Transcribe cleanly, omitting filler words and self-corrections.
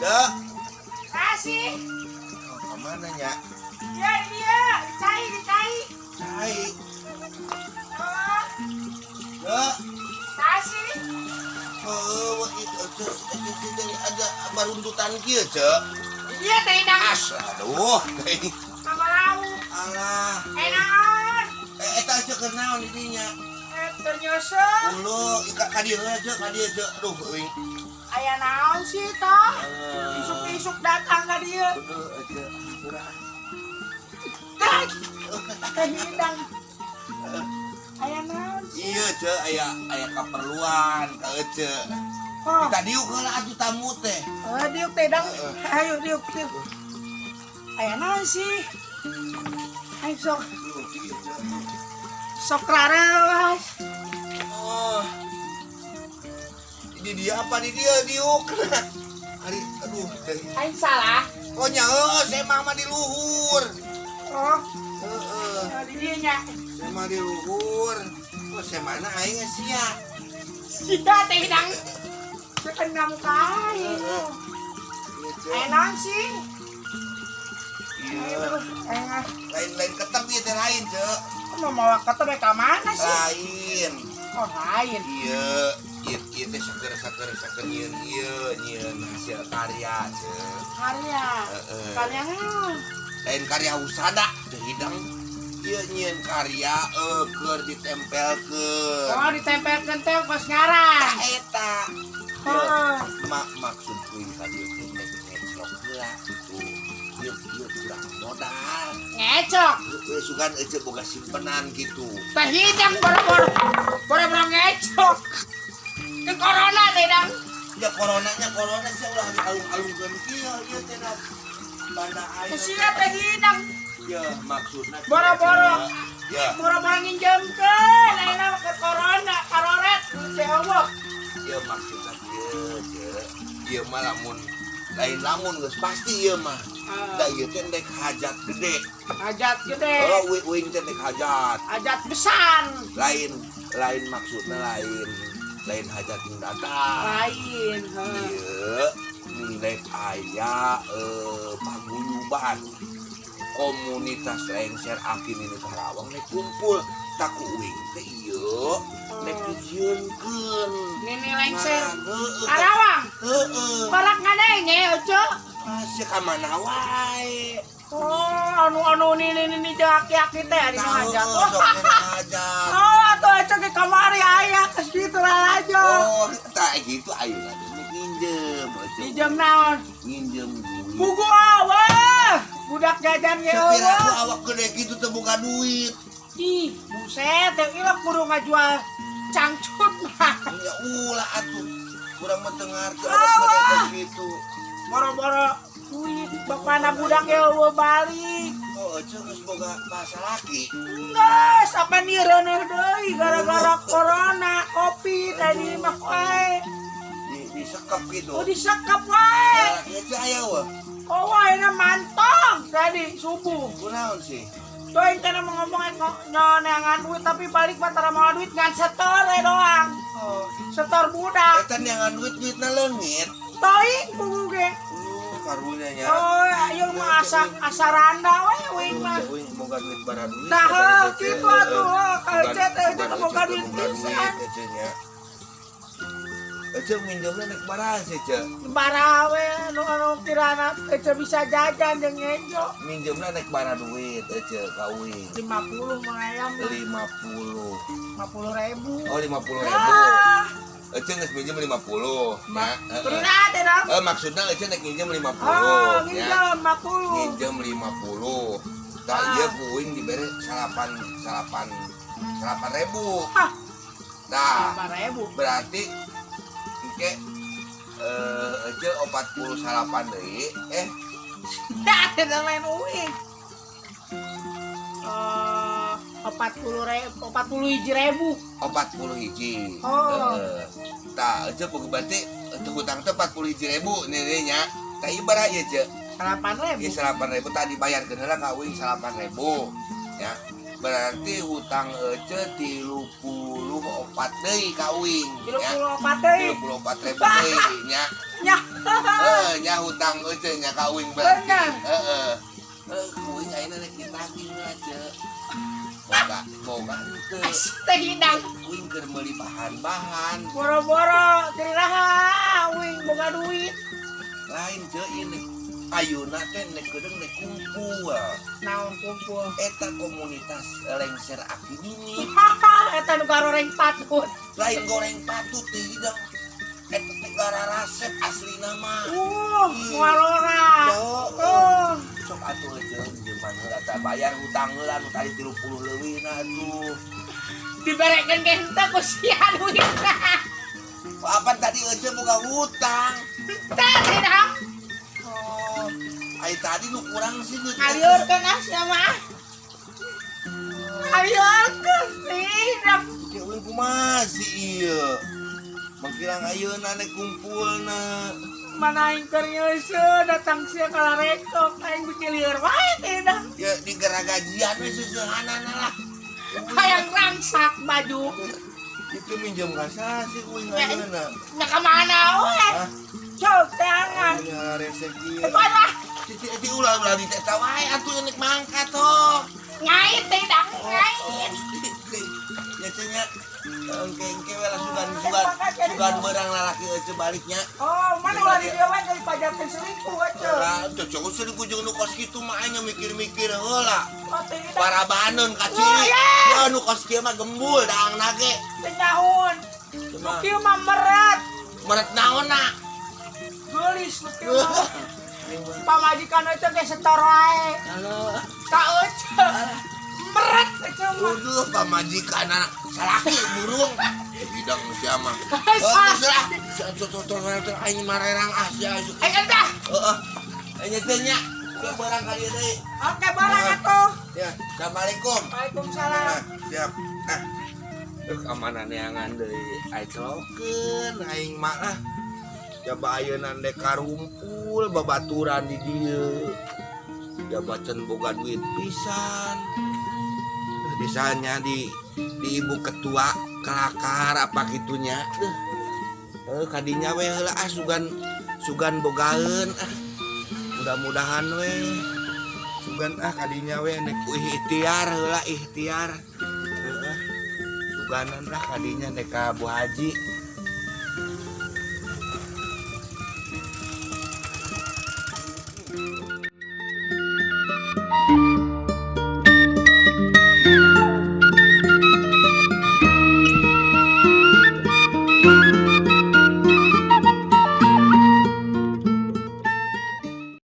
Cek. Kasih. Oh, kemana nya? Ya dia, dicai. Cai. Oh, Cek. kasih. Oh, itu ada baruntutan kieu, Cek. Iya teh dang. Aduh, teh. Sama lauk. Alah. Enaon. Eta Cek kenaon di dinya? Ternyata. Ulu, ka dieu Cek, Cek. Aduh, euing. Aya naon sih toh? Isuk-isuk datang ka dieu. Cek. Teh hidang. Aya naon sih? Iya, Cek, aya keperluan ka Cek. Oh, Kita diuk heula atuh tamu teh. diuk teh dang. Ayo diuk. Aya naon sih? Ayo sok. Sok rarewas. Oh. Di dia apa di dia diuk? Hari aduh teh. Aing salah. Oh nya saya mah di luhur. Oh, Heeh. di dieu nya. Saya mah di luhur. Oh saya mana aing sia. Sia teh hidang. Cekan kamu kain. Iya, Cek. Aya naon sih? Iya. Ayo. Lain-lain ketep ieu teh lain, Cek. Mau ketemu ka mana sih? Lain. Oh, lain. Iya, ieu teh saker nyieun hasil karya, Cek. Karya. Heeh. Karya naon? Lain karya usada teh hidang. Ieu nyieun karya keur ditempelkeun. Oh, ditempelkeun teh pas ngaran. Eta. Oh. Maksud kuing tadi teh ngecok heula gitu. Ieu kurang modal. Ngecok. Sugan ece boga simpenan gitu. Teh hidang boro-boro ngecok. Ke corona teh dang. Ya corona sih ulah alung-alungkeun kieu ieu teh da banda air. Sia teh hidang. Ya maksudna Boro-boro. Ya, Boro-boro nginjemkeun ayeuna ke corona karoret teh Allah. ya maksudna ieu mah lamun geus pasti ieu mah. Da ieu teh dek hajat gede. Hajat gede. Oh, wing teh dek hajat. Hajat besan. Lain maksudna lain hajat yang datang. Lain. Ieu dek aya paguyuban. Komunitas lengser akin ini Karawang nek kumpul tak uing teh ieu nek dijieunkeun. Nini lengser. Karawang. Heeh. Barak ngadenge ojo. Masih ka mana wae. Oh, anu nini aki-aki teh ari nu hajat. Hajat. Oh, atuh aja ke kamari aya ke situ lah aja. Oh, tak gitu ayeuna nginjem. Pinjem naon? Nginjem duit. Buku awah. Budak jajan ge Supir aku eueuh. awak gede gitu teu boga duit. Ih, buset, teh ieu kudu ngajual cangcut mah. Ya ulah atuh. Kurang mendengar ke Awah. gitu. Boro-boro duit bapana budak ge eueuh balik. Oh, ece geus boga bahasa laki. Enggak, sampai nih reneh deui gara-gara corona, Covid tadi mah wae. Disekep gitu. Oh disekap wae. Ya ece aya weh. Oh wae na mantong tadi subuh. Kunaon sih? Tuh yang kana mau ngomong nyangan duit tapi balik batara mau duit ngan setor we doang. Oh, Setor budak. eta nyangan duitna leungit. Toing buku ge. Karunya nya. Oh, ayo mah asaranda we wing mah. Wing boga duit bara duit. Nah, kitu atuh, kalau teh boga duit pisan. Ece nya. Ece minjemna nek baraha sih, Ce? Barawe anu kirana ece bisa jajan jeung ngejo. Minjemna nek bara duit ece kawin. 50 mengayam 50.000. 50.000. Oh, 50.000. Ah, Ece geus minjem 50. Ya. terus ada dong. Maksudna ece nek minjem 50. Oh, ya. nginjem 50. Minjem 50. Tak Ah. ieu kuing dibere 8.000. Hah, Nah, 5.000. berarti engke ece 48 deui. Dah, ada lain uing. 40.000. 40 hiji. Oh. Tah, ece boga berarti teu hutang teh 41.000 nya. Tah ibarat ieu, Ce. 8.000. Ieu 8.000 tadi bayarkeun heula ka uing 8.000. Ya. berarti hutang Ece 34 deui kawing. 34 deui. 34.000 deui nya. Nya. Nya hutang Ece nya kawing berarti. Bener. Heeh. Kawing ayeuna rek ditagih aja. Boga teu. Teh hidang. Kawing keur meuli bahan-bahan. Boro-boro tiraha wing boga duit. Lain ceu ini. Ayeuna teh nek kedeung nek kumpul. Naon kumpul. Eta komunitas lengser aki dingin. Eta nu garoreng patut. Lain goreng patut teh hidang. Eta teh resep aslina mah. Ngarora. Sok atuh jeung jeung heula teh bayar hutang heula nu tadi 30 leuwihna atuh. Diberekeun ke henteu ku sia duitna. Apa tadi Ece boga hutang? Teh hidang. Ai tadi nu kurang sih duit. Aliurkeun sia mah. Aliurkeun hidang. Ki ulin kumaha sih ieu? Mangkirang ayeuna nek kumpulna. Mana aing keur nyeuseun datang sia kalarekok aing bikin lieur wae teh hidang. Ya di gara gajian we seusehanana lah. Hayang rangsak baju. Itu minjem ka sih uing ayeuna. Nya ka mana we? Cok tangan. Ya resek ieu. Mana? Ti ulah di teh wae atuh nek mangkat toh. Ngait teh hidang ngait. Ya cenah engke we lah sugan barang lalaki Ece baliknya. Oh, mana ulah di dieu we dari pajakeun selingkuh atuh. Lah teu cokot selingkuh jeung nu kos kitu mah anya mikir-mikir heula. Oh, teh hidang. Parabaneun ka ciri. Ya nu kos kieu mah gembul daangna ge. Teh nyahoon. Nu kieu mah meret. Meret naonna? Geulis nu kieu mah. Pamajikan Ece ge setor wae. Halo. Ka Ece. Meret Ece mah. Uduh pamajikan anak salaki burung. Bidang sia mah. Salah. Tuh aing marerang sia. Endah. Heeh. Anya teh nya. Ke barang ka dieu deui. Oke, barang atuh. Ya, assalamualaikum. Waalaikumsalam. Siap. Nah. Keamanan neangan deui. Aing celokeun aing mah lah. Coba ayeuna dek karumpul babaturan di dieu. Coba can boga duit pisan. Misalnya di ibu ketua kelakar apa gitunya. Kadinya we heula sugan bogaeun mudah-mudahan we sugan kadinya we nek ikhtiar heula ikhtiar. Suganan lah kadinya nek ka Bu Haji.